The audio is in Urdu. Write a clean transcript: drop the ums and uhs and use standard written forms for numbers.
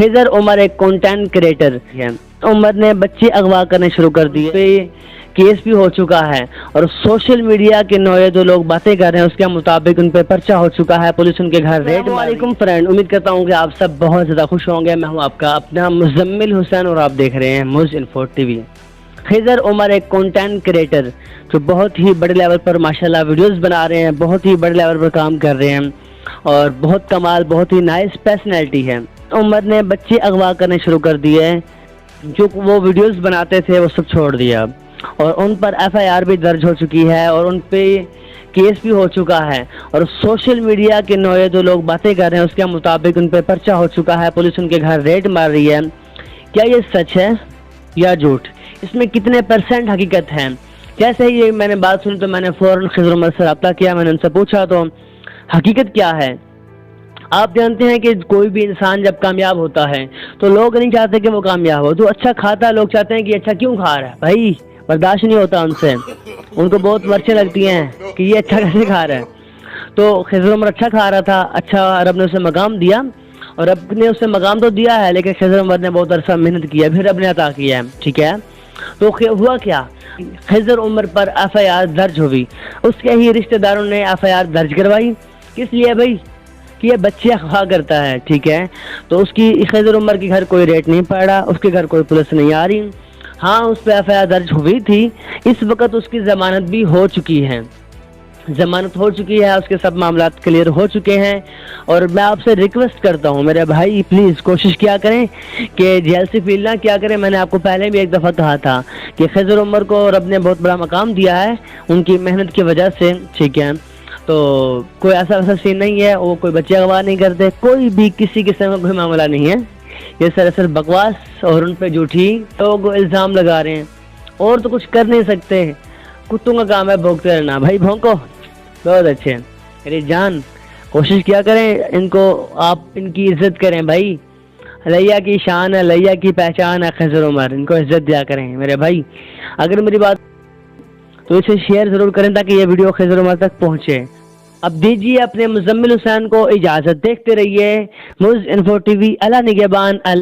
خضر عمر ایک کنٹینٹ کریٹر ہے۔ عمر نے بچے اغوا کرنے شروع کر دیے، کیس بھی ہو چکا ہے اور سوشل میڈیا کے نوعے جو لوگ باتیں کر رہے ہیں اس کے مطابق ان پہ پرچہ ہو چکا ہے، پولیس ان کے گھر ریڈ۔ السلام علیکم فرینڈ، امید کرتا ہوں کہ آپ سب بہت زیادہ خوش ہوں گے۔ میں ہوں آپ کا اپنا مزمل حسین اور آپ دیکھ رہے ہیں موز انفو ٹی وی۔ خضر عمر ایک کنٹینٹ کریٹر جو بہت ہی بڑے لیول پر ماشاءاللہ ویڈیوز بنا رہے ہیں، بہت ہی بڑے لیول پر کام کر رہے ہیں اور بہت کمال، بہت ہی نائس پرسنالٹی ہے۔ عمر نے بچے اغوا کرنے شروع کر دیے، جو وہ ویڈیوز بناتے تھے وہ سب چھوڑ دیا اور ان پر ایف آئی آر بھی درج ہو چکی ہے اور ان پہ کیس بھی ہو چکا ہے اور سوشل میڈیا کے نوعے جو لوگ باتیں کر رہے ہیں اس کے مطابق ان پہ پرچہ ہو چکا ہے، پولیس ان کے گھر ریڈ مار رہی ہے۔ کیا یہ سچ ہے یا جھوٹ؟ اس میں کتنے % حقیقت ہے؟ جیسے ہی میں نے بات سنی تو میں نے فوراً خضر عمر سے رابطہ کیا، میں نے ان سے پوچھا تو حقیقت کیا ہے۔ آپ جانتے ہیں کہ کوئی بھی انسان جب کامیاب ہوتا ہے تو لوگ نہیں چاہتے کہ وہ کامیاب ہو، جو اچھا کھاتا ہے لوگ چاہتے ہیں کہ اچھا کیوں کھا رہا ہے، بھائی برداشت نہیں ہوتا ان سے، ان کو بہت مرچیں لگتی ہیں کہ یہ اچھا کیسے کھا رہا ہے۔ تو خضر عمر اچھا کھا رہا تھا، اچھا رب نے اسے مقام دیا اور رب نے اسے مقام تو دیا ہے لیکن خضر عمر نے بہت عرصہ محنت کیا، پھر رب نے عطا کیا ہے، ٹھیک ہے۔ تو ہوا کیا، خضر عمر پر ایف آئی آر درج ہوئی، اس کے ہی رشتہ داروں نے ایف آئی آر درج کروائی۔ کس لیے بھائی؟ کہ یہ بچے اغوا کرتا ہے، ٹھیک ہے۔ تو اس کی خضر عمر کے گھر کوئی ریٹ نہیں پڑ رہا، اس کے گھر کوئی پولیس نہیں آ رہی۔ ہاں اس پہ ایف آئی آر درج ہوئی تھی، اس وقت اس کی ضمانت بھی ہو چکی ہے، ضمانت ہو چکی ہے، اس کے سب معاملات کلیئر ہو چکے ہیں اور میں آپ سے ریکویسٹ کرتا ہوں میرے بھائی پلیز کوشش کیا کریں کہ جیل سے فیل نہ کیا کریں۔ میں نے آپ کو پہلے بھی ایک دفعہ کہا تھا کہ خضر عمر کو رب نے بہت بڑا مقام دیا ہے ان کی محنت کی وجہ سے، ٹھیک ہے۔ تو کوئی ایسا سین نہیں ہے، وہ کوئی بچے اغوا نہیں کرتے، کوئی بھی کسی قسم کا کوئی معاملہ نہیں ہے، یہ سراسر بکواس اور ان پہ جھوٹی لوگ الزام لگا رہے ہیں اور تو کچھ کر نہیں سکتے۔ کتوں کا کام ہے بھونکتے رہنا، بھائی بھونکو، بہت اچھے میری جان، کوشش کیا کریں ان کو، آپ ان کی عزت کریں بھائی، لیا کی شان ہے، لیا کی پہچان ہے خضر عمر، ان کو عزت دیا کریں میرے بھائی۔ اگر میری بات تو اسے شیئر ضرور کریں تاکہ یہ ویڈیو خضر عمر تک پہنچے۔ اب دیجیے اپنے مزمل حسین کو اجازت، دیکھتے رہیے موز انفو ٹی وی۔ اللہ نگہبان۔